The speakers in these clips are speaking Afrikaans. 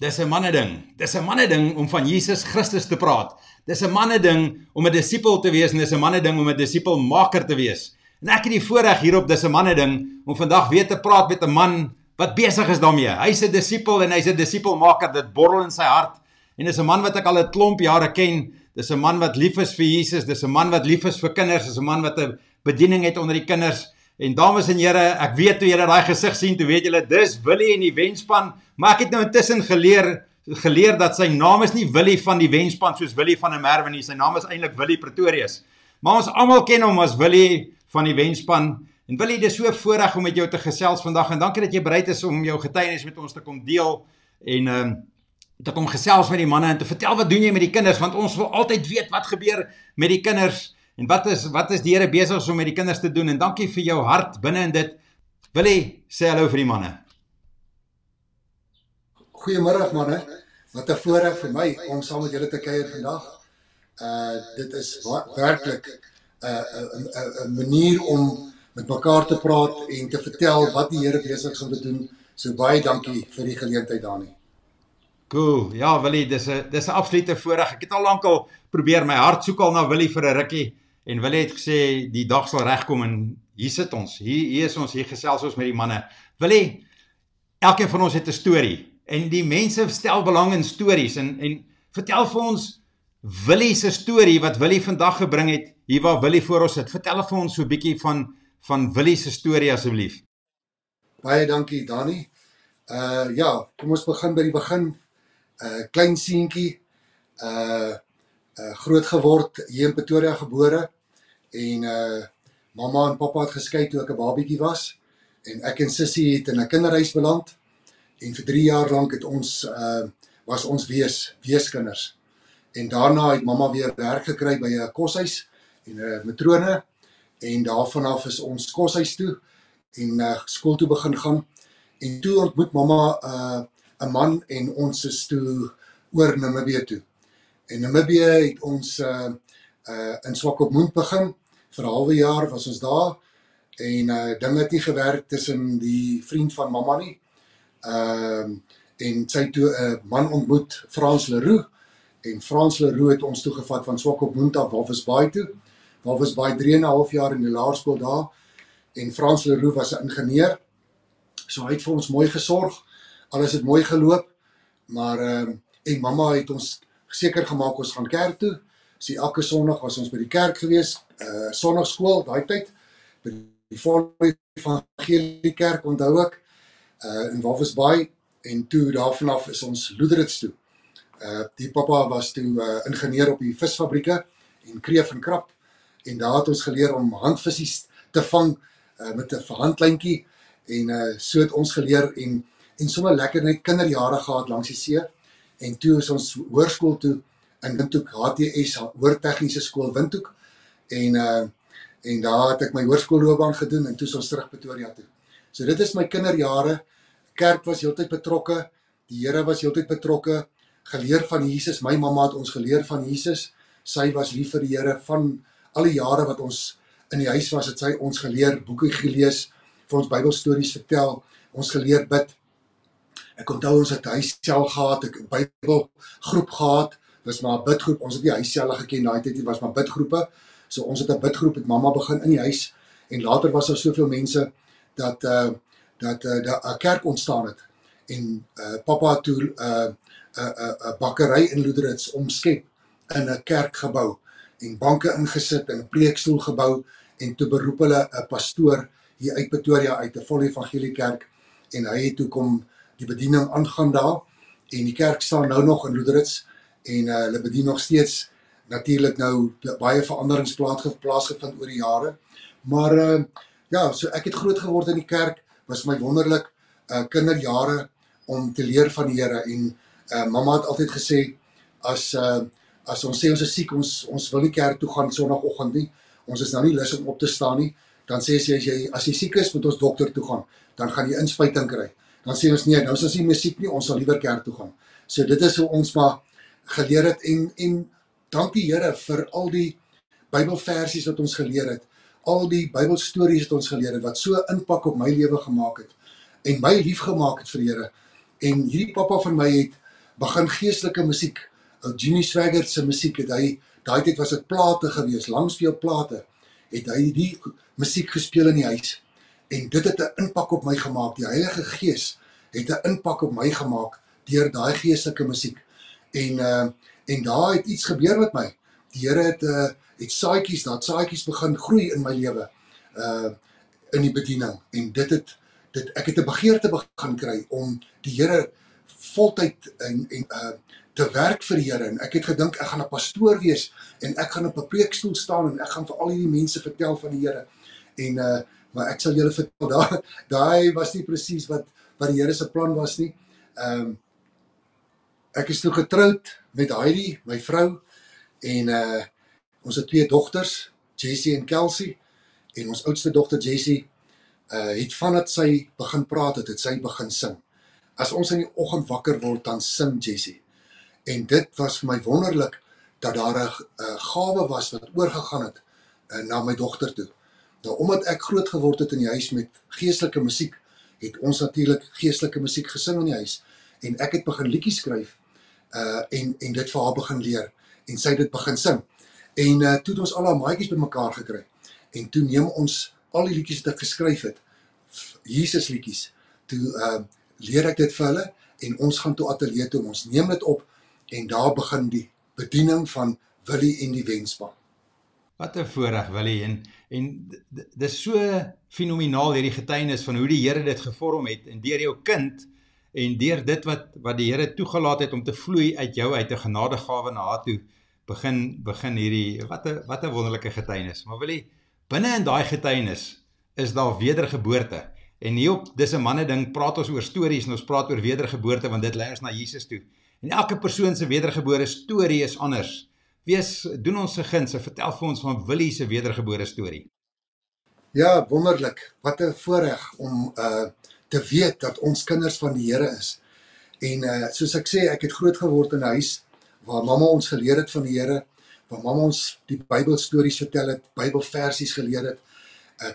Dis 'n manneding. Dis 'n manneding om van Jesus Christus te praat. Dis 'n manneding om 'n disipel te wees en dis 'n manneding om 'n disipelmaker te wees. En ek het die voorreg hierop dis 'n manneding om vandag weer te praat met 'n man wat besig is daarmee. Hy's 'n disipel en hy's 'n disipelmaker. Dit borrel in sy hart. En dis 'n man wat ek al 'n klomp jare ken. Dis 'n man wat lief is vir Jesus. Dis 'n man wat lief is vir kinders. Dis 'n man wat 'n bediening het onder die kinders. En dames en here, ek weet toe julle daai gesig sien, toe weet julle dis Willie en die wenspan, maar ek het nou intussen geleer dat sy naam is nie Willie van die wenspan soos Willie van der Merwe nie, sy naam is eintlik Willie Pretorius. Maar ons almal ken hom as Willie van die wenspan. En Willie, dis so 'n voorreg om met jou te gesels vandag en dankie dat jy bereid is om jou getuienis met ons te kom deel en te kom gesels met die manne en te vertel wat doen jy met die kinders, want ons wil altyd weet wat gebeur met die kinders. En wat is die Here besig om met die kinders te doen? En dankie vir jou hart binne in dit. Willie, sê hallo vir die manne. Goeiemiddag manne. Wat 'n voorreg vir my om saam met julle te kuier vandag. Dit is werklik 'n manier om met mekaar te praat en te vertel wat die Here besig is om te doen. So baie dankie vir die geleentheid daarin. Cool. Ja, Willie, dis 'n absolute voorreg. Ek het al lankal probeer, my hart soek al na Willie vir 'n rukkie. En Willie het gesê die dag sal regkom en hier sit ons. Hier is ons, hier gesels ons met die manne. Willie, elkeen van ons het 'n storie en die mense stel belang in stories en vertel vir ons Willie se storie wat Willie vandag gebring het hier waar Willie voor ons sit. Vertel vir ons so 'n bietjie van Willie se storie asseblief. Baie dankie Dani. Ja, kom ons begin by die begin. Klein seentjie, groot geword, hier in Pretoria gebore en mamma en pappa het geskei toe ek 'n babietjie was en ek en sussie het in 'n kinderhuis beland en vir 3 jaar lank het was ons weeskinders en daarna het mamma weer werk gekry by 'n koshuis en 'n matrone en daarvan af is ons koshuis toe en skool toe begin gaan en toe ontmoet mamma 'n man en ons is toe oor Namibië toe. En Namibië het ons in Swakopmund begin, vir 'n halwe jaar was ons daar, en dinge het nie gewerk tussen die vriend van mamma nie, en sy het toe 'n man ontmoet, Frans Leroux, en Frans Leroux het ons toegevat van Swakopmund af Walvis Bay toe, Walvis Bay 3,5 jaar in die laerskool daar, en Frans Leroux was 'n ingenieur, so hy het vir ons mooi gesorg, alles het mooi geloop, maar en mamma het ons seker gemaak ons gaan kerk toe. So elke Sondag was ons by die kerk gewees, Sondagskool daai tyd, by die Volle Evangelie Kerk onthou ek, in Walvis Bay en toe daarvan af is ons Loederits toe. Die pappa was toe ingenieur op die visfabrieke en kreef en krap en daar het ons geleer om handvissies te vang met 'n handlyntjie en so het ons geleer en sommer lekker net kinderjare gehad langs die see en toe is ons hoërskool toe in Windhoek, HTS, Hoërtegniese Skool Windhoek en daar het ek my hoërskoolloopbaan gedoen en toe is ons terug Pretoria toe. So dit is my kinderjare, kerk was heeltyd betrokke, die Here was heeltyd betrokke, geleer van Jesus, my mamma het ons geleer van Jesus, sy was lief vir die Here van al die jare wat ons in die huis was, het sy ons geleer, boeke gelees, vir ons Bybelstories vertel, ons geleer bid. Ek onthou ons het 'n huissel gehad, 'n Bybelgroep gehad, was maar 'n bidgroep, ons het nie huisselle geken daai tyd nie, was maar bidgroepe, so ons het 'n bidgroep met mamma begin in die huis, en later was daar soveel mense, dat 'n kerk ontstaan het, en pappa het toe 'n bakkery in Loederits omskep, in 'n kerkgebou, en banke ingesit, en 'n preekstoel gebou, en toe beroep hulle 'n pastoor, hier uit Pretoria, uit 'n Volle Evangelie Kerk, en hy het toe kom die bediening aangaan daar, en die kerk staan nou nog in Loederits, en hulle bedien nog steeds, natuurlik nou baie veranderings plaasgevind oor die jare, maar ja, so ek het groot geword in die kerk, was my wonderlik kinderjare om te leer van die Here, en mamma het altyd gesê, as ons sê ons is siek, ons wil nie kerk toe gaan Sondagoggend nie, ons is nou nie lus om op te staan nie, dan sê sy, as jy siek is, moet ons dokter toe gaan, dan gaan jy inspuiting kry. Dan sê ons, nee, nou is ons nie meer siek nie, ons sal liewer kerk toe gaan. So dit is hoe ons maar geleer het, en dank die Here vir al die Bybelversies wat ons geleer het, al die Bybelstories wat ons geleer het, wat so impak op my lewe gemaak het, en my lief gemaak het vir die Here. En hierdie pappa van my het begin geestelike musiek. Ou Jimmy Swaggart se musiek het hy, daai tyd was dit plate gewees, langsveel plate, het hy die musiek gespeel in die huis. En dit het 'n impak op my gemaak. Die Heilige Gees het 'n impak op my gemaak deur daai geestelike musiek. En daar het iets gebeur met my. Die Here het saadjies begin groei in my lewe, in die bediening. En ek het 'n begeerte begin kry om die Here voltyd te werk vir die Here. En ek het gedink ek gaan 'n pastoor wees en ek gaan op 'n preekstoel staan en ek gaan vir al hierdie mense vertel van die Here. Maar ek sal julle vertel, daai was nie presies wat die Here se plan was nie. Ek is toe getroud met Heidi, my vrou, en ons het 2 dogters, Jessie en Kelsey, en ons oudste dogter Jessie het vandat sy begin praat het sy begin sing. As ons in die oggend wakker word, dan sing Jessie. En dit was vir my wonderlik dat daar 'n gawe was wat oorgegaan het na my dogter toe. Nou, omdat ek groot geword het in die huis met geestelike musiek, het ons natuurlik geestelike musiek gesing in die huis. En ek het begin liedjies skryf en dit vir haar begin leer. En sy het dit begin sing. En toe het ons al haar maatjies bymekaar gekry. En toe neem ons al die liedjies wat ek geskryf het, Jesus liedjies, toe leer ek dit vir hulle en ons gaan toe ateljee toe, ons neem dit op en daar begin die bediening van Willie en die Wenspan. Wat 'n voorreg, Willie, en dis so fenomenaal hierdie getuienis van hoe die Here dit gevorm het en deur jou kind en deur dit wat die Here toegelaat het om te vloei uit jou uit 'n genadegawe na haar toe begin hierdie wat 'n wonderlike getuienis. Maar Willie, binne in daai getuienis is daar wedergeboorte. En hier op dis 'n manne ding praat ons oor stories en ons praat oor wedergeboorte want dit lei ons na Jesus toe. En elke persoon se wedergebore storie is anders. Doen ons se guns, vertel vir ons van Willie se wedergebore storie. Ja, wonderlik. Wat 'n voorreg om te weet dat ons kinders van die Here is. En soos ek sê, ek het groot geword in 'n huis waar mamma ons geleer het van die Here, waar mamma ons die Bybelstories vertel het, Bybelversies geleer het,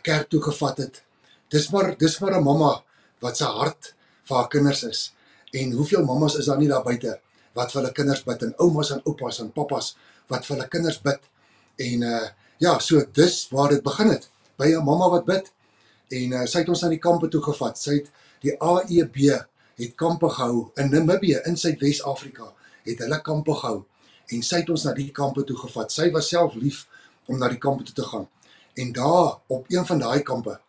kerk toe gevat het. Dis maar 'n mamma wat se hart vir haar kinders is. En hoeveel mammas is daar nie daar buite wat vir hulle kinders bid, en oumas en oupas en pappas wat vir hulle kinders bid. En so dis waar dit begin het, by 'n mamma wat bid. En sy het ons na die kampe toe gevat. Sy het die AEB het kampe gehou in Namibië, in Suidwes-Afrika, het hulle kampe gehou. En sy het ons na die kampe toe gevat. Sy was self lief om na die kampe toe te gaan. En daar, op een van daai kampe,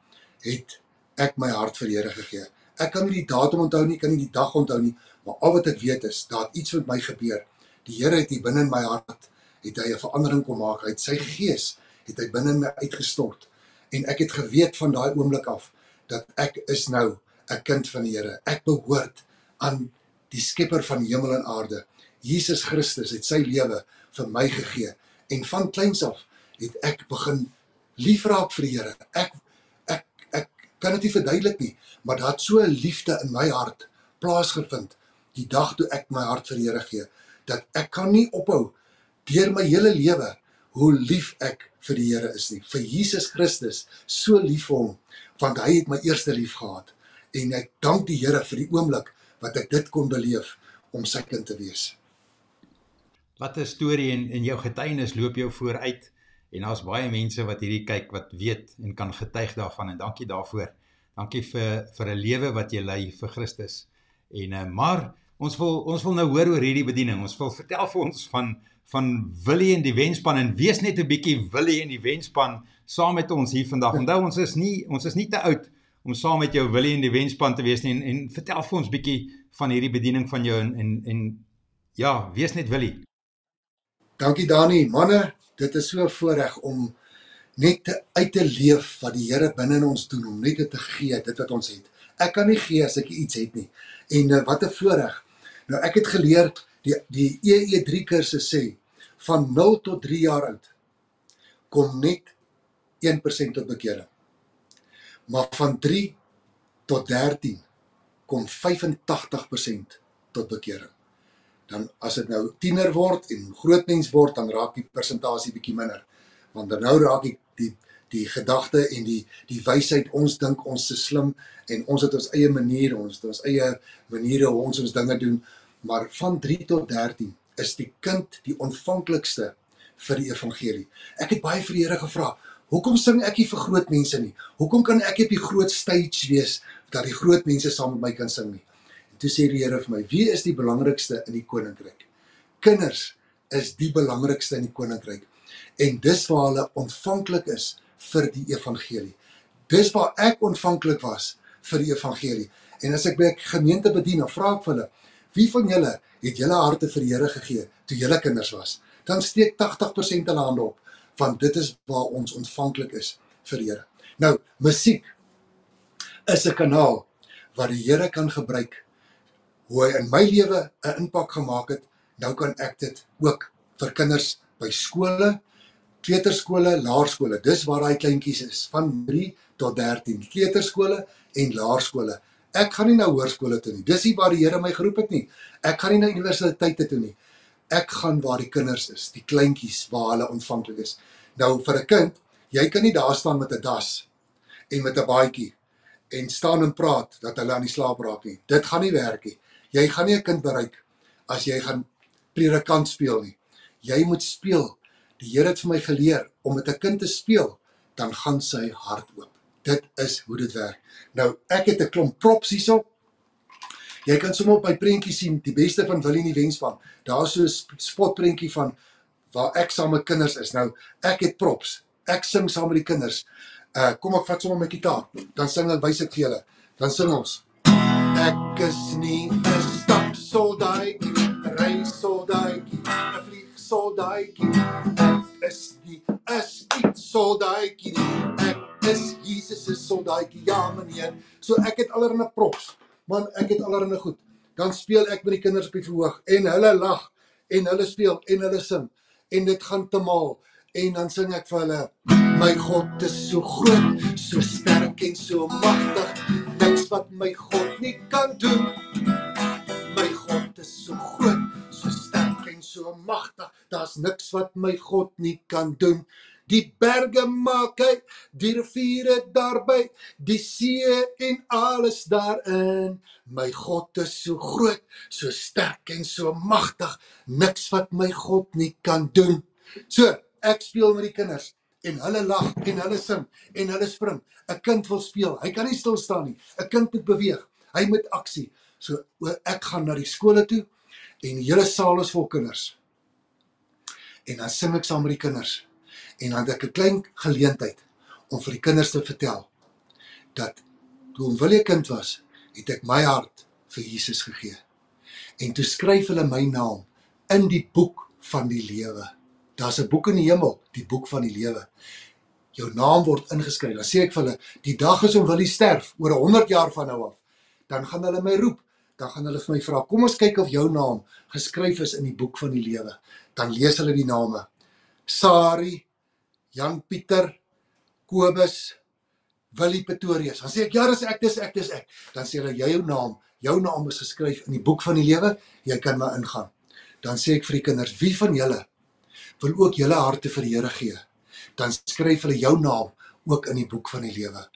het ek my hart vir die Here gegee. Ek kan nie die datum onthou nie, kan nie die dag onthou nie, maar al wat ek weet is, daar het iets met my gebeur. Die Here het hier binne in my hart, het hy 'n verandering kom maak. Hy het sy gees, het hy binne in my uitgestort. En ek het geweet van daai oomblik af, dat ek is nou 'n kind van die Here. Ek behoort aan die skepper van hemel en aarde. Jesus Christus het sy lewe vir my gegee. En van kleins af het ek begin liefraak vir die Here. Ek kan dit nie verduidelik nie, maar daar het so 'n liefde in my hart plaasgevind, die dag toe ek my hart vir die Here gee, dat ek kan nie ophou, deur my hele lewe, hoe lief ek vir die Here is nie, vir Jesus Christus, so lief vir hom, want hy het my eerste lief gehad, en ek dank die Here vir die oomblik, wat ek dit kon beleef, om sy kind te wees. Wat 'n storie en jou getuienis loop jou vooruit. En daar's baie mense wat hierdie kyk, wat weet en kan getuig daarvan, en dankie daarvoor. Dankie vir 'n lewe wat jy lei vir Christus. Maar ons wil nou hoor oor hierdie bediening. Ons wil vertel vir ons van Willie en die Wenspan, en wees net 'n bietjie Willie en die Wenspan saam met ons hier vandag. Onthou, ons is nie te oud om saam met jou Willie en die Wenspan te wees nie, en vertel vir ons bietjie van hierdie bediening van jou, en ja, wees net Willie. Dankie Dani, manne. Dit is so 'n voorreg om net uit te leef wat die Here binne in ons doen, om net te gee, dit wat ons het. Ek kan nie gee as ek iets het nie. En wat 'n voorreg. Nou ek het geleer, die EE3 kursus sê, van 0 tot 3 jaar oud, kom net 1% tot bekering. Maar van 3 tot 13, kom 85% tot bekering. Dan as dit nou tiener word en grootmens word, dan raak die persentasie bietjie minder. Want dan nou raak die gedagte en die wysheid, ons dink ons is slim en ons het ons eie maniere hoe ons dinge doen. maar van 3 tot 13 is die kind die ontvanklikste vir die evangelie. Ek het baie vir die Here gevra, hoekom sing ek nie vir groot mense nie? Hoekom kan ek nie op die groot stage wees, dat die groot mense saam met my kan sing nie? En toe sê die Here vir my, wie is die belangrikste in die koninkryk? Kinders is die belangrikste in die koninkryk. En dis waar hulle ontvanklik is vir die evangelie. Dis waar ek ontvanklik was vir die evangelie. En as ek by 'n gemeente bedien, dan vra ek vir hulle, wie van julle het julle harte vir die Here gegee toe julle kinders was? Dan steek 80% hulle hande op, want dit is waar ons ontvanklik is vir die Here. Nou, musiek is 'n kanaal wat die Here kan gebruik, hoe hy in my lewe 'n impak gemaak het. Nou kan ek dit ook vir kinders by skole, kleuterskole, laerskole. Dis waar daai kleintjies is, van 3 tot 13, kleuterskole en laerskole. Ek gaan nie na hoërskole toe nie. Dis nie waar die Here my geroep het nie. Ek gaan nie na universiteite toe nie. Ek gaan waar die kinders is, die kleintjies waar hulle ontvanklik is. Nou vir 'n kind, jy kan nie daar staan met 'n das en met 'n baadjie en staan en praat dat hulle aan die slaap raak nie. Dit gaan nie werk nie. Jy gaan nie 'n kind bereik as jy gaan predikant speel nie. Jy moet speel. Die Here het vir my geleer om met 'n kind te speel, dan gaan sy hart oop. Dit is hoe dit werk. Nou, ek het 'n klomp props hierso. Jy kan sommer op my prentjie sien, die beste van Willie in die Wenspan. Daar is so 'n spotprentjie van waar ek saam met kinders is. Nou, ek het props. Ek sing saam met die kinders. Kom ek vat sommer my gitaar. Dan sing ek, wys ek vir julle. Dan sing ons. Ek is nie 'n stapsoldaatjie, 'n reissoldaatjie, 'n vliegsoldaatjie. Ek is nie 'n skietsoldaatjie nie. Ek is Jesus se soldaatjie, ja meneer. So ek het allerlei props. Man, ek het allerlei goed. Dan speel ek met die kinders op die verhoog en hulle lag en hulle speel en hulle sing en dit gaan te maal. En dan sing ek vir hulle, my God is so groot, so sterk en so magtig, niks wat my God nie kan doen. My God is so groot, so sterk en so magtig, daar's niks wat my God nie kan doen. Die berge maak hy, die riviere daarby, die see en alles daarin. My God is so groot, so sterk en so magtig, niks wat my God nie kan doen. So, ek speel met die kinders en hulle lag en hulle sing en hulle spring. 'n Kind wil speel, hy kan nie stil staan nie. 'n Kind moet beweeg, hy moet aksie. So ek gaan na die skole toe en die hele saal is vol kinders. En dan sing ek saam met die kinders. En dan het ek 'n klein geleentheid om vir die kinders te vertel dat toe Willie 'n kind was, het ek my hart vir Jesus gegee. En toe skryf hulle my naam in die boek van die lewe. Daar's 'n boek in die hemel, die boek van die lewe. Jou naam word ingeskryf. Dan sê ek vir hulle, die dag is om Willie sterf, oor 100 jaar van nou af. Dan gaan hulle my roep. Dan gaan hulle vir my vra, kom ons kyk of jou naam geskryf is in die boek van die lewe. Dan lees hulle die name. Sari, Jan Pieter, Kobus, Willie Pretorius. Dan sê ek, ja, dis ek. Dan sê hulle, jou naam is geskryf in die boek van die lewe, jy kan maar ingaan. Dan sê ek vir die kinders, wie van julle wil ook julle harte vir die Here gee? Dan skryf hulle jou naam ook in die boek van die lewe.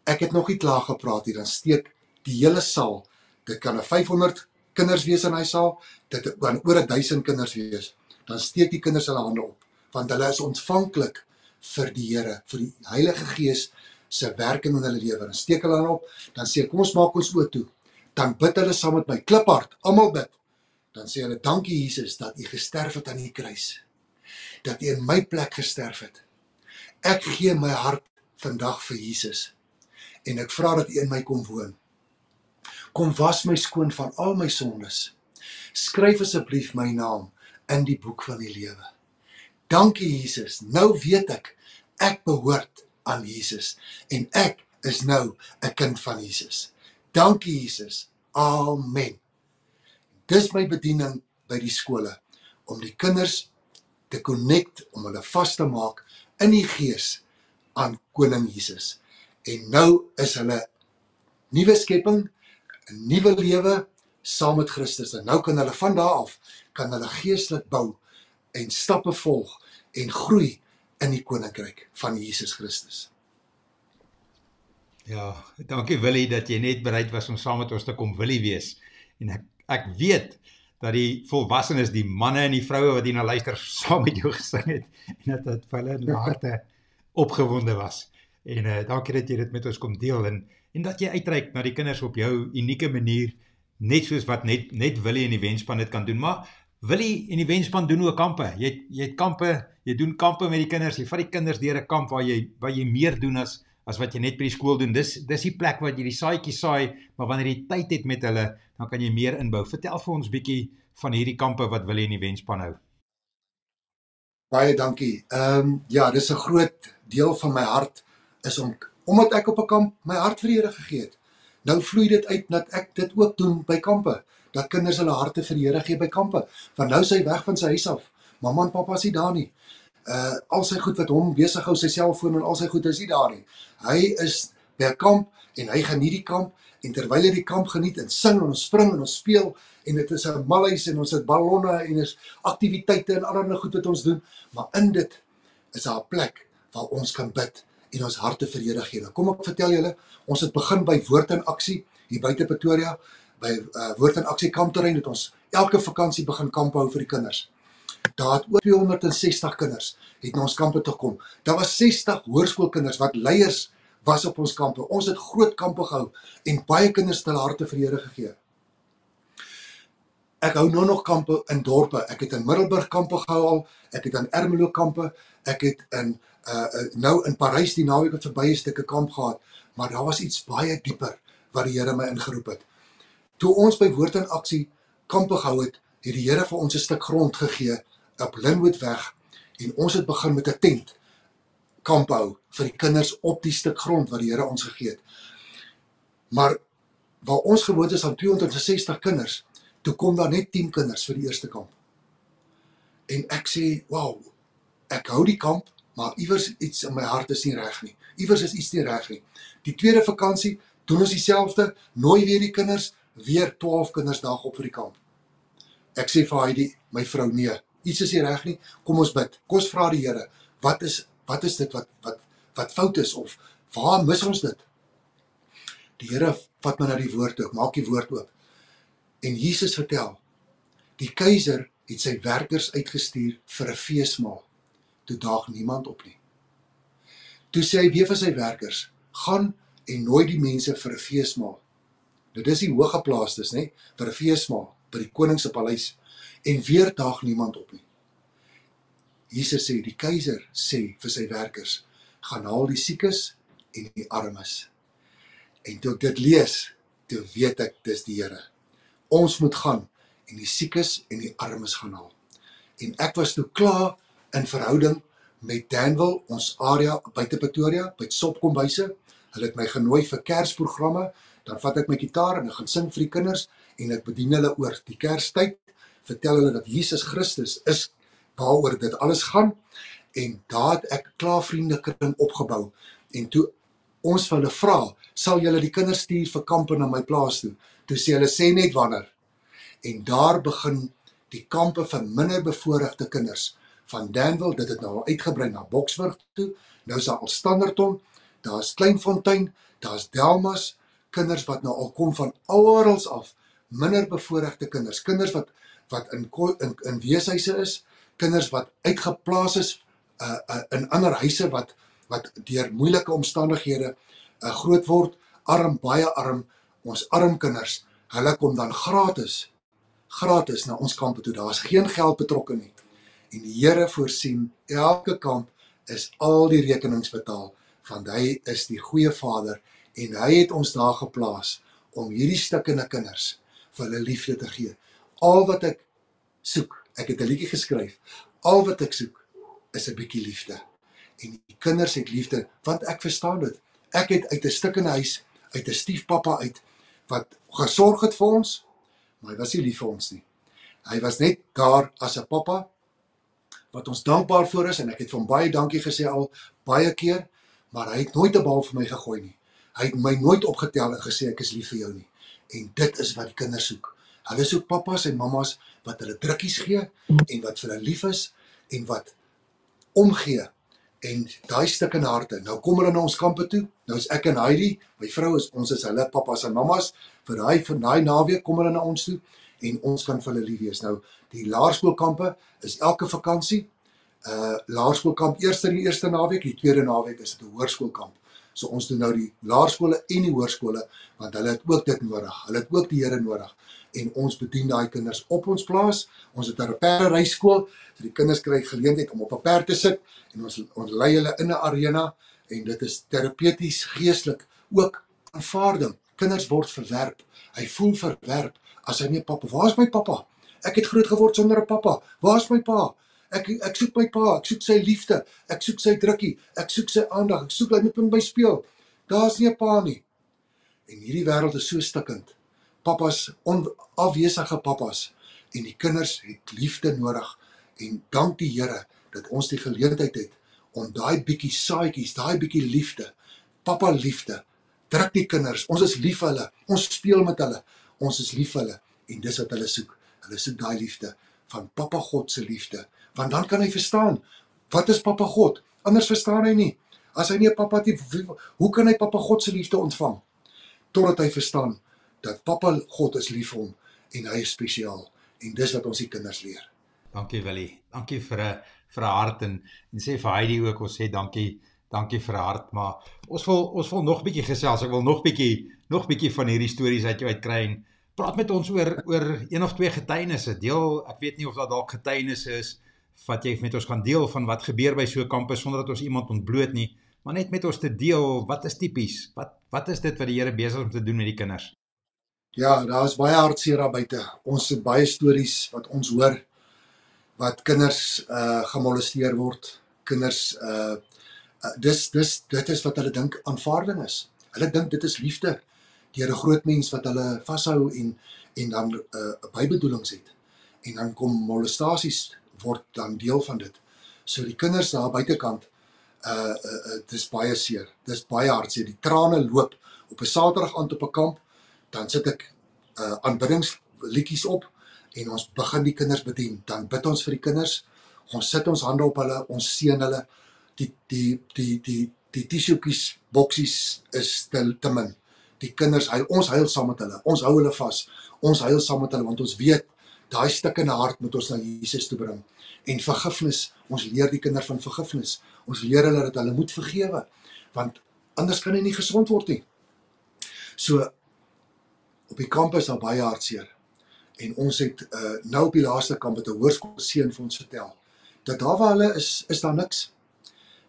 Ek het nog nie klaar gepraat hier, dan steek die hele saal, dit kan 'n 500 kinders wees in hy saal, dit kan oor 1000 kinders wees, dan steek die kinders hulle hande op, want hulle is ontvanklik vir die Here, vir die Heilige Gees se werking in hulle lewe. Dan steek hulle hande op, dan sê kom ons maak ons oë toe, dan bid hulle saam met my, kliphard, almal bid, dan sê hulle, dankie Jesus, dat U gesterf het aan die kruis, dat U in my plek gesterf het. Ek gee my hart vandag vir Jesus, en ek vra dat U in my kom woon. Kom was my skoon van al my sondes. Skryf asseblief my naam in die boek van die lewe. Dankie Jesus, nou weet ek behoort aan Jesus, en ek is nou 'n kind van Jesus. Dankie Jesus, amen. Dis my bediening by die skole, om die kinders te connect, om hulle vas te maak in die gees aan Koning Jesus. En nou is hulle nuwe skepping, 'n nuwe lewe saam met Christus. En nou kan hulle van daar af, kan hulle geestelik bou en stappe volg en groei in die koninkryk van Jesus Christus. Ja, dankie Willie dat jy net bereid was om saam met ons te kom Willie wees. En ek weet dat die volwassenes, die manne en die vroue wat hierna luister, saam met jou gesing het, en dat dit vir hulle in hulle harte opgewonde was. En dankie dat jy dit met ons kom deel, en dat jy uitreik na die kinders op jou unieke manier, net soos wat net Willie en die wenspan dit kan doen, maar Willie en die wenspan doen ook kampe. Jy het kampe, jy doen kampe met die kinders, jy vat die kinders deur 'n kamp waar jy meer doen as wat jy net by die skool doen. Dis die plek waar jy die saadjies saai, maar wanneer jy tyd het met hulle, dan kan jy meer inbou. Vertel vir ons bietjie van hierdie kampe wat Willie en die wenspan hou. Baie dankie. Ja, dis 'n groot deel van my hart is omdat ek op 'n kamp my hart vir die Here gegee het. Nou vloei dit uit dat ek dit ook doen by kampe. Dat kinders hulle harte vir die Here gee by kampe. Want nou is hy weg van sy huis af. Mamma en pappa is nie daar nie. Al sy goed wat hom besig hou, sy selfoon en al sy goed is nie daar nie. Hy is by 'n kamp en hy geniet die kamp, en terwyl hy die kamp geniet en sing en ons spring en ons speel en dit is 'n malhuis en ons het ballonne en is aktiwiteite en allerlei goed wat ons doen, maar in dit is daar 'n plek waar ons kan bid en ons harte vir die Here gee. Nou kom ek vertel julle, ons het begin by Woord in Aksie hier buite Pretoria, by Woord in Aksie kampterrein het ons elke vakansie begin kamp hou vir die kinders. Daar het oor 260 kinders het na ons kampe toe gekom. Daar was 60 hoërskoolkinders wat leiers was op ons kampe. Ons het groot kampe gehou en baie kinders het hulle harte vir die Here gegee. Ek hou nou nog kampe in dorpe. Ek het in Middelburg kampe gehou al, ek het in Ermelo kampe, ek het nou in Parys die naweek wat verby 'n stukkie kamp gehad, maar daar was iets baie dieper wat die Here my ingeroep het. Toe ons by Woord in Aksie kampe gehou het die Here vir ons 'n stuk grond gegee op Linwoodweg en ons het begin met 'n tent kamp hou vir die kinders op die stuk grond wat die Here ons gegee het. Maar waar ons gewoon is aan 260 kinders, toe kom daar net 10 kinders vir die eerste kamp. En ek sê, wow, ek hou die kamp, maar iewers iets in my hart is nie reg nie. Iewers is iets nie reg nie. Die tweede vakansie doen ons dieselfde, nooi weer die kinders, weer 12 kinders daag op vir die kamp. Ek sê vir Heidi, my vrou, nee, iets is nie reg nie, kom ons bid. Kom ons vra die Here, wat is dit wat fout is, of waar mis ons dit? Die Here vat my na die woord toe, maak die woord oop. En Jesus vertel, die keiser het sy werkers uitgestuur vir 'n feesmaal. Toe daag niemand op nie. Toe sê hy weer vir sy werkers, gaan en nooi die mense vir 'n feesmaal. Nou dis die hooggeplaastes, né, vir 'n feesmaal by die koning se paleis, en weer daag niemand op nie. Jesus sê, die keiser sê vir sy werkers, gaan haal die siekes en die armes. En toe ek dit lees, toe weet ek, dis die Here. Ons moet gaan en die siekes en die armes gaan haal. En ek was toe klaar in verhouding met Danville, ons area buite Pretoria, by Sopkombuise. Hulle het my genooi vir Kersprogramme, dan vat ek my gitaar en ek gaan sing vir die kinders en ek bedien hulle oor die Kerstyd, vertel hulle dat Jesus Christus is waaroor dit alles gaan, en daar het ek klaar vriendekring opgebou, en toe ons van hulle vra, sal julle die kinders stuur vir kampe na my plaas toe? Toe sê hulle, sê net wanneer. En daar begin die kampe vir minder bevoorregte kinders van Danville, dit het nou al uitgebrei na Boksburg toe, nou is daar al Standerton, daar is Kleinfontein, daar is Delmas, kinders wat nou al kom van oral af, minder bevoorregte kinders, kinders wat in weeshuise is, kinders wat uitgeplaas is in ander huise wat deur moeilike omstandighede groot word, arm, baie arm, ons arm kinders, hulle kom dan gratis na ons kampe toe, daar is geen geld betrokke nie. En die Here voorsien, elke kamp is al die rekenings betaal, want hy is die goeie Vader, en hy het ons daar geplaas, om hierdie stikkende kinders, vir hulle liefde te gee. Al wat ek soek, ek het 'n liedjie geskryf, al wat ek soek, is 'n bietjie liefde. En die kinders het liefde, want ek verstaan dit. Ek het uit 'n stikkende huis, uit 'n stiefpappa uit, wat gesorg het vir ons, maar hy was nie lief vir ons nie. Hy was net daar as 'n pappa, wat ons dankbaar voor is, en ek het vir hom baie dankie gesê al, baie keer, maar hy het nooit 'n bal vir my gegooi nie. Hy het my nooit opgetel en gesê, ek is lief vir jou nie. En dit is wat die kinders soek. Hulle soek pappas en mammas, wat hulle drukkies gee, en wat vir hulle lief is, en wat omgee, en daai stuk in harte. Nou kom hulle na ons kampe toe, nou is ek en Heidi, my vrou ons is hulle pappas en mammas, vir daai naweek kom hulle na ons toe, en ons kan vir hulle lief wees. Nou, die laerskoolkampe is elke vakansie. Laerskoolkamp eers in die eerste naweek, die tweede naweek is dit 'n hoërskoolkamp. So ons doen nou die laerskole en die hoërskole, want hulle het ook dit nodig. Hulle het ook die Here nodig. En ons bedien daai kinders op ons plaas. Ons het 'n perderyskool, so die kinders kry geleentheid om op 'n perd te sit en ons lei hulle in 'n arena en dit is terapeuties, geestelik, ook aanvaarding. Kinders word verwerp. Hy voel verwerp as hy nie pappa. Waar is my pappa? Ek het groot geword sonder 'n pappa. Waar is my pa? Ek soek my pa, ek soek sy liefde, ek soek sy drukkie, ek soek sy aandag, ek soek hy moet met my speel. Daar's nie 'n pa nie. En hierdie wêreld is so stikkend. Pappas, afwesige pappas, en die kinders het liefde nodig. En dank die Here dat ons die geleentheid het om daai bietjie saadjies, daai bietjie liefde, pappa liefde, druk die kinders. Ons is lief vir hulle, ons speel met hulle, ons is lief vir hulle en dis wat hulle soek. Hulle soek daai liefde van Papa God se liefde. Want dan kan hy verstaan, wat is Papa God? Anders verstaan hy nie. As hy nie 'n pappa het, hoe kan hy Papa God se liefde ontvang? Totdat hy verstaan dat Papa God is lief vir hom en hy is spesiaal. En dis wat ons die kinders leer. Dankie Willie. Dankie vir 'n hart en sê vir Heidi ook, ons sê dankie vir 'n hart, maar ons wil nog bietjie gesels. Ek wil nog bietjie van hierdie stories uit jou uitkry en praat met ons oor een of twee getuienisse. Deel, ek weet nie of dat dalk getuienisse is wat jy met ons kan deel van wat gebeur by so 'n kampus sonder dat ons iemand ontbloot nie, maar net met ons te deel, wat is tipies? Wat is dit wat die Here besig om te doen met die kinders? Ja, daar is baie hartseer daar buite. Ons het baie stories wat ons hoor, wat kinders gemolesteer word. Kinders, dit is wat hulle dink aanvaarding is. Hulle dink dit is liefde deur 'n groot mens wat hulle vashou en dan 'n bybedoelings het. En dan kom molestasies word dan deel van dit. So die kinders daar buitekant, dis baie seer. Dis baie hartseer. Die trane loop op 'n Saterdag aand op 'n kamp, dan sit ek aanbiddingsliedjies op en ons begin die kinders bedien. Dan bid ons vir die kinders. Ons sit ons hande op hulle, ons seën hulle. Die tissuekies, boksies is te min. Die kinders huil, ons huil saam met hulle. Ons hou hulle vas. Ons huil saam met hulle want ons weet daai stikkende hart moet ons na Jesus toe bring. En vergifnis, ons leer die kinders van vergifnis. Ons leer hulle dat hulle moet vergewe, want anders kan hy nie gesond word nie. So, op die kamp is daar baie hartseer. En ons het nou op die laaste kamp het 'n hoërskoolseun vir ons vertel, dat daar waar hulle is daar niks.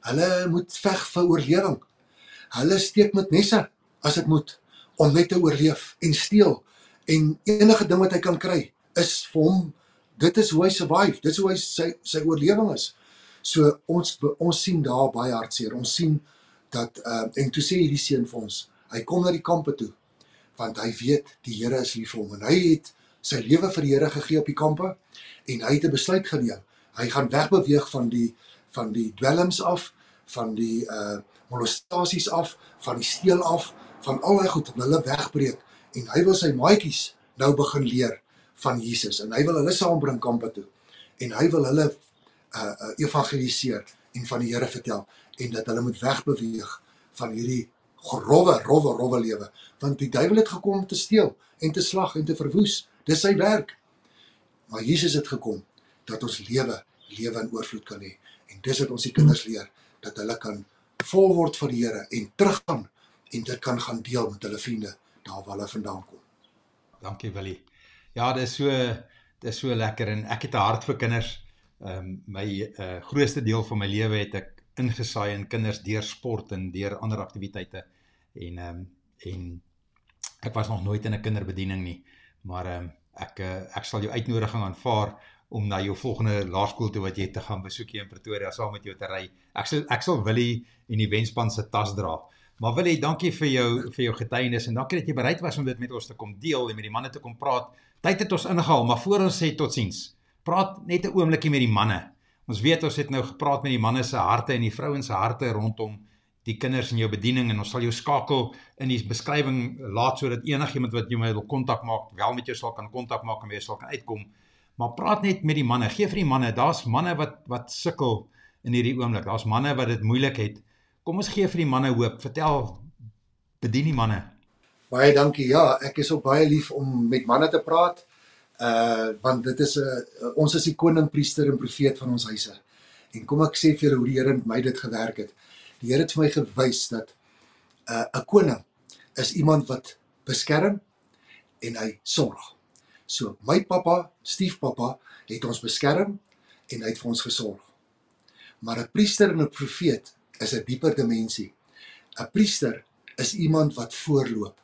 Hulle moet veg vir oorlewing. Hulle steek met messe, as dit moet, om net te oorleef en steel. En enige ding wat hy kan kry, is vir hom, dit is hoe hy survive, dit is hoe hy sy oorlewing is. So ons sien daar baie hartseer. Ons sien dat, en toe sê hierdie seun vir ons, hy kom na die kampe toe, want hy weet die Here is lief vir hom. En hy het sy lewe vir die Here gegee op die kampe, en hy het 'n besluit geneem. Hy gaan wegbeweeg van die dwelms af, van die molestasies af, van die steel af, van al die goed, hulle wegbreek. En hy wil sy maatjies nou begin leer van Jesus, en hy wil hulle saambring kampe toe, en hy wil hulle evangeliseer, en van die Here vertel, en dat hulle moet wegbeweeg van hierdie rowwe lewe, want die duiwel het gekom om te steel, en te slag, en te verwoes, dis sy werk, maar Jesus het gekom, dat ons lewe in oorvloed kan hê, en dis wat ons die kinders leer, dat hulle kan vol word vir die Here, en teruggaan, en dit kan gaan deel met hulle vriende, daar waar hulle vandaan kom. Dankie Willie. Ja, dis so lekker, en ek het 'n hart vir kinders. My grootste deel van my lewe het ek ingesaai in kinders deur sport en deur ander aktiwiteite, en ek was nog nooit in 'n kinderbediening nie, maar ek sal jou uitnodiging aanvaar om na jou volgende laerskool toe wat jy te gaan besoek hier in Pretoria, saam met jou te ry. Ek sal Willie en die wenspan se tas dra. Maar Willie, dankie vir jou getuienis, en dankie dat jy bereid was om dit met ons te kom deel en met die manne te kom praat. Tyd het ons ingehaal, maar voor ons sê totsiens, praat net 'n oombliekie met die manne. Ons weet, ons het nou gepraat met die manne se harte en die vrouens se harte rondom die kinders in jou bediening, en ons sal jou skakel in die beskrywing laat, sodat enigiemand wat jy wil kontak maak, wel met jou sal kan kontak maak en jy sal kan uitkom. Maar praat net met die manne, gee vir die manne, daar's manne wat sukkel in hierdie oomblik, daar's manne wat dit moeilik het. Kom ons gee vir die manne hoop, vertel, bedien die manne. Baie dankie, ja, ek is ook baie lief om met manne te praat. Want dit is ons is die koning, priester en profeet van ons huise. En kom ek sê vir julle hoe die Here met my dit gewerk het. Die Here het vir my gewys dat 'n koning is iemand wat beskerm en hy sorg. So my pappa, stiefpappa, het ons beskerm en hy het vir ons gesorg. Maar 'n priester en 'n profeet is 'n dieper dimensie. 'n Priester is iemand wat voorloop.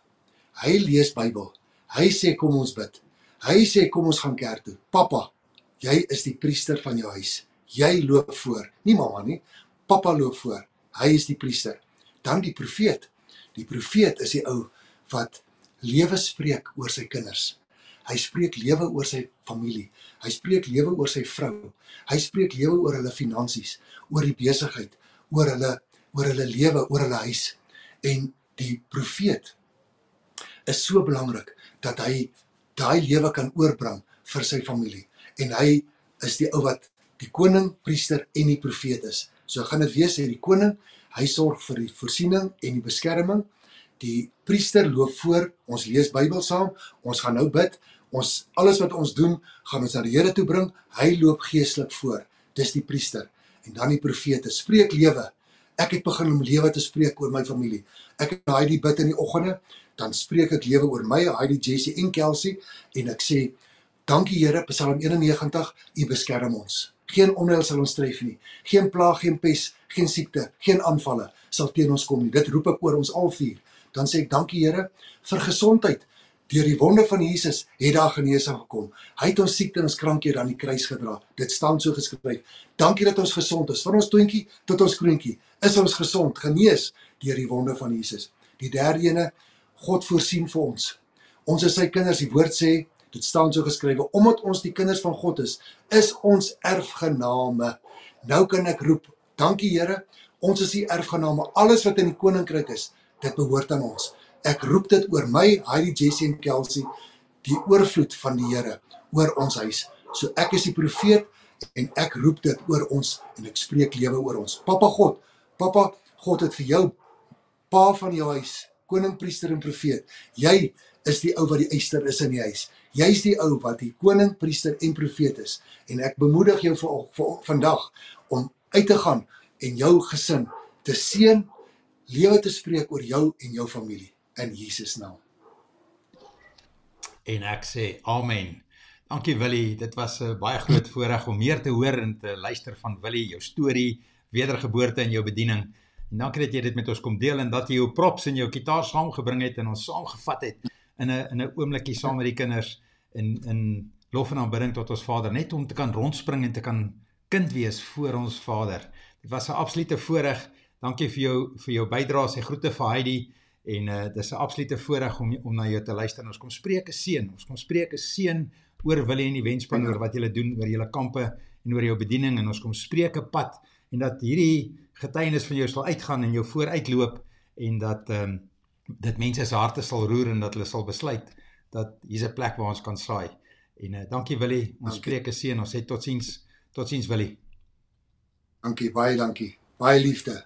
Hy lees Bybel. Hy sê kom ons bid. Hy sê kom ons gaan kerk toe. Pappa, jy is die priester van jou huis. Jy loop voor. Nie mamma nie. Pappa loop voor. Hy is die priester. Dan die profeet. Die profeet is die ou wat lewe spreek oor sy kinders. Hy spreek lewe oor sy familie. Hy spreek lewe oor sy vrou. Hy spreek lewe oor hulle finansies, oor die besigheid, oor hulle lewe, oor hulle huis. En die profeet is so belangrik dat hy daai lewe kan oorbring vir sy familie. En hy is die ou wat die koning, priester en die profeet is. So gaan dit wees, die koning, hy sorg vir die voorsiening en die beskerming. Die priester loop voor, ons lees Bybel saam, ons gaan nou bid, alles wat ons doen, gaan ons na die Here toe bring, hy loop geestelik voor, dis die priester. En dan die profete, spreek lewe. Ek het begin om lewe te spreek oor my familie. Ek het Heidi bid in die oggende, dan spreek ek lewe oor my, Heidi, Jessie en Kelsey, en ek sê, dankie Here, Psalm 91, U beskerm ons. Geen onheil sal ons tref nie, geen plaag, geen pes, geen siekte, geen aanvalle sal teen ons kom nie. Dit roep ek oor ons al vier. Dan sê ek, dankie Here, vir gesondheid. Deur die wonde van Jesus het daar genesing gekom. Hy het ons siekte en ons krankhede aan die kruis gedra. Dit staan so geskryf. Dankie dat ons gesond is. Van ons toontjie tot ons kroontjie is ons gesond, genees deur die wonde van Jesus. Die derde ene, God voorsien vir ons. Ons is sy kinders, die woord sê, dit staan so geskrywe, omdat ons die kinders van God is ons erfgename. Nou kan ek roep, dankie Here, ons is die erfgename. Alles wat in die koninkryk is, dit behoort aan ons. Ek roep dit oor my, Heidi, Jessie en Kelsey, die oorvloed van die Here, oor ons huis. So ek is die profeet, en ek roep dit oor ons, en ek spreek lewe oor ons. Papa God het vir jou, pa van jou huis, koning, priester en profeet, jy is die ou wat die eyster is in die huis. Jy is die ou wat die koning, priester en profeet is. En ek bemoedig jou vir vandag, om uit te gaan, en jou gesin te seën, lewe te spreek oor jou en jou familie. In Jesus naam. En ek sê, amen. Dankie Willie, dit was 'n baie groot voorreg om meer te hoor en te luister van Willie, jou storie, wedergeboorte en jou bediening. En dankie dat jy dit met ons kom deel en dat jy jou props en jou gitaar saamgebring het en ons saamgevat het in 'n oomblikie saam met die kinders in lof en aanbidding tot ons Vader, net om te kan rondspring en te kan kind wees voor ons Vader. Dit was 'n absolute voorreg. Dankie vir jou bydrae, sy groete vir Heidi. En dis 'n absolute voorreg om na jou te luister. En ons kom spreek 'n seën. Ons kom spreek 'n seën oor Willie en die wenspan, oor wat julle doen, oor julle kampe en oor jou bediening. En ons kom spreek 'n pad en dat hierdie getuienis van jou sal uitgaan en jou vooruitloop en dat dit mense se harte sal roer en dat hulle sal besluit dat hier's 'n plek waar ons kan saai. En dankie Willie. Ons spreek 'n seën. Ons sê totsiens Willie. Dankie, baie dankie. Baie liefde.